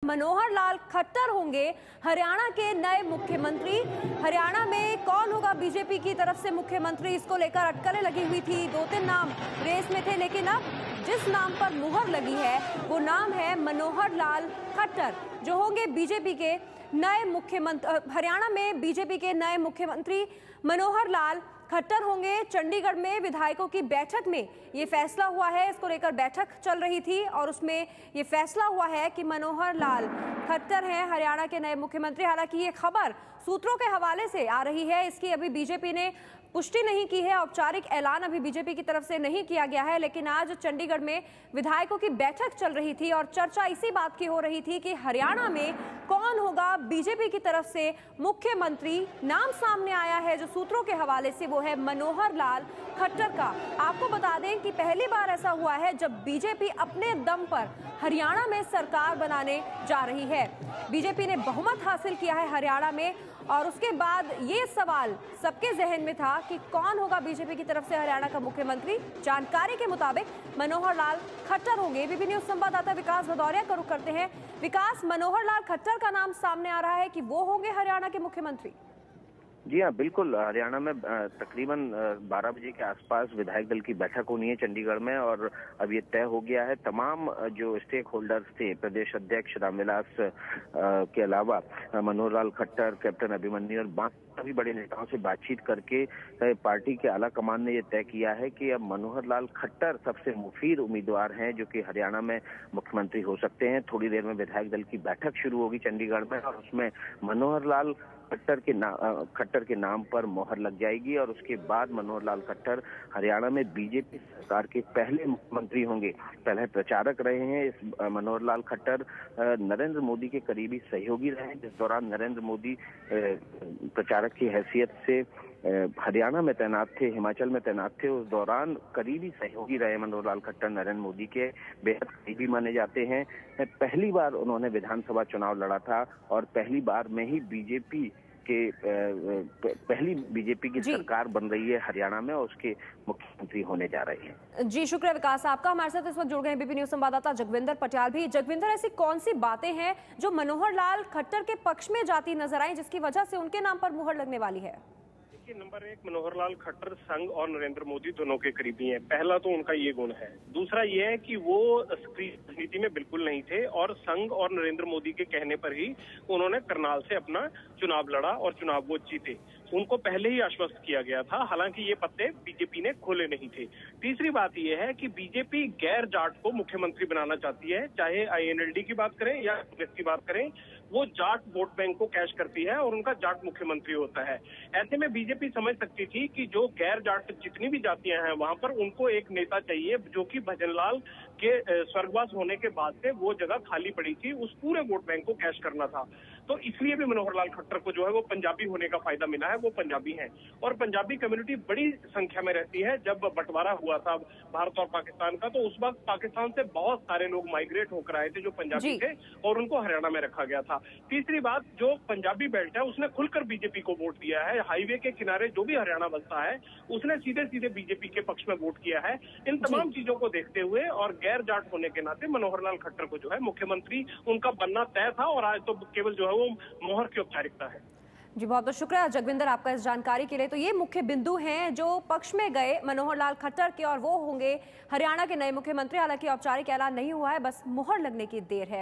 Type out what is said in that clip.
मनोहर लाल खट्टर होंगे हरियाणा के नए मुख्यमंत्री। हरियाणा में कौन होगा बीजेपी की तरफ से मुख्यमंत्री, इसको लेकर अटकलें लगी हुई थी। 2-3 नाम रेस में थे, लेकिन अब जिस नाम पर मुहर लगी है वो नाम है मनोहर लाल खट्टर, जो होंगे बीजेपी के नए मुख्यमंत्री। हरियाणा में बीजेपी के नए मुख्यमंत्री मनोहर लाल खट्टर होंगे। चंडीगढ़ में विधायकों की बैठक में ये फैसला हुआ है, इसको लेकर बैठक चल रही थी और उसमें ये फैसला हुआ है कि मनोहर लाल खट्टर हैं हरियाणा के नए मुख्यमंत्री। हालांकि ये खबर सूत्रों के हवाले से आ रही है, इसकी अभी बीजेपी ने पुष्टि नहीं की है, औपचारिक ऐलान अभी बीजेपी की तरफ से नहीं किया गया है। लेकिन आज चंडीगढ़ में विधायकों की बैठक चल रही थी और चर्चा इसी बात की हो रही थी कि हरियाणा में कौन होगा बीजेपी की तरफ से मुख्यमंत्री। नाम सामने आया है जो सूत्रों के हवाले से, वो है मनोहर लाल खट्टर का। आपको बता दें कि पहली बार ऐसा हुआ है जब बीजेपी अपने दम पर हरियाणा में सरकार बनाने जा रही है। बीजेपी ने बहुमत हासिल किया है हरियाणा में और उसके बाद ये सवाल सबके जहन में था कि कौन होगा बीजेपी की तरफ से हरियाणा का मुख्यमंत्री। जानकारी के मुताबिक मनोहर लाल खट्टर होंगे। एबीपी न्यूज संवाददाता विकास भदौरिया का रुख करते हैं। विकास, मनोहर लाल खट्टर का नाम सामने आ रहा है कि वो होंगे हरियाणा के मुख्यमंत्री। जी हाँ, बिल्कुल। हरियाणा में तकरीबन 12 बजे के आसपास विधायक दल की बैठक होनी है चंडीगढ़ में और अब ये तय हो गया है। तमाम जो स्टेक होल्डर्स थे, प्रदेश अध्यक्ष रामविलास के अलावा मनोहर लाल खट्टर, कैप्टन अभिमन्यु और बाकी सभी बड़े नेताओं से बातचीत करके पार्टी के आला कमान ने यह तय किया है कि अब मनोहर लाल खट्टर सबसे मुफीद उम्मीदवार हैं जो कि हरियाणा में मुख्यमंत्री हो सकते हैं। थोड़ी देर में विधायक दल की बैठक शुरू होगी चंडीगढ़ में और उसमें मनोहर लाल खट्टर के नाम पर मोहर लग जाएगी और उसके बाद मनोहर लाल खट्टर हरियाणा में बीजेपी सरकार के पहले मुख्यमंत्री होंगे। पहले प्रचारक रहे हैं इस मनोहर लाल खट्टर, नरेंद्र मोदी के करीबी सहयोगी रहे, जिस दौरान नरेंद्र मोदी प्रचारक की हैसियत से हरियाणा में तैनात थे, हिमाचल में तैनात थे। उस दौरान करीबी सहयोगी रहे मनोहर लाल खट्टर, नरेंद्र मोदी के बेहद करीबी माने जाते हैं। पहली बार उन्होंने विधानसभा चुनाव लड़ा था और पहली बार में ही पहली बीजेपी की सरकार बन रही है हरियाणा में और उसके मुख्यमंत्री होने जा रहे हैं। जी शुक्रिया विकास आपका। हमारे साथ इस वक्त जुड़ गए एबीपी न्यूज संवाददाता जगविंदर पटियाल भी। जगविंदर, ऐसी कौन सी बातें हैं जो मनोहर लाल खट्टर के पक्ष में जाती नजर आई जिसकी वजह से उनके नाम पर मुहर लगने वाली है? नंबर 1, मनोहर लाल खट्टर संघ और नरेंद्र मोदी दोनों के करीबी हैं। पहला तो उनका ये गुण है। दूसरा ये है कि वो सक्रिय राजनीति में बिल्कुल नहीं थे और संघ और नरेंद्र मोदी के कहने पर ही उन्होंने करनाल से अपना चुनाव लड़ा और चुनाव वो जीते। उनको पहले ही आश्वस्त किया गया था, हालांकि ये पत्ते बीजेपी ने खोले नहीं थे। तीसरी बात ये है कि बीजेपी गैर जाट को मुख्यमंत्री बनाना चाहती है, चाहे आईएनएलडी की बात करें या कांग्रेस की बात करें, वो जाट वोट बैंक को कैश करती है और उनका जाट मुख्यमंत्री होता है। ऐसे में बीजेपी समझ सकती थी कि जो गैर जाट जितनी भी जातियां हैं वहां पर उनको एक नेता चाहिए जो कि भजनलाल के स्वर्गवास होने के बाद से वो जगह खाली पड़ी थी, उस पूरे वोट बैंक को कैश करना था। तो इसलिए भी मनोहर लाल खट्टर को जो है वो पंजाबी होने का फायदा मिला है। वो पंजाबी हैं और पंजाबी कम्युनिटी बड़ी संख्या में रहती है। जब बंटवारा हुआ था भारत और पाकिस्तान का, तो उस वक्त पाकिस्तान से बहुत सारे लोग माइग्रेट होकर आए थे जो पंजाबी थे और उनको हरियाणा में रखा गया था। तीसरी बात, जो पंजाबी बेल्ट है उसने खुलकर बीजेपी को वोट दिया है। हाईवे के किनारे जो भी हरियाणा बसता है उसने सीधे सीधे बीजेपी के पक्ष में वोट किया है। इन तमाम चीजों को देखते हुए और गैर जाट होने के नाते मनोहर लाल खट्टर को जो है मुख्यमंत्री उनका बनना तय था और आज तो केवल जो है वो मोहर की औपचारिकता है। जी बहुत बहुत शुक्रिया जगविंदर आपका इस जानकारी के लिए। तो ये मुख्य बिंदु हैं जो पक्ष में गए मनोहर लाल खट्टर के और वो होंगे हरियाणा के नए मुख्यमंत्री। हालांकि औपचारिक ऐलान नहीं हुआ है, बस मुहर लगने की देर है।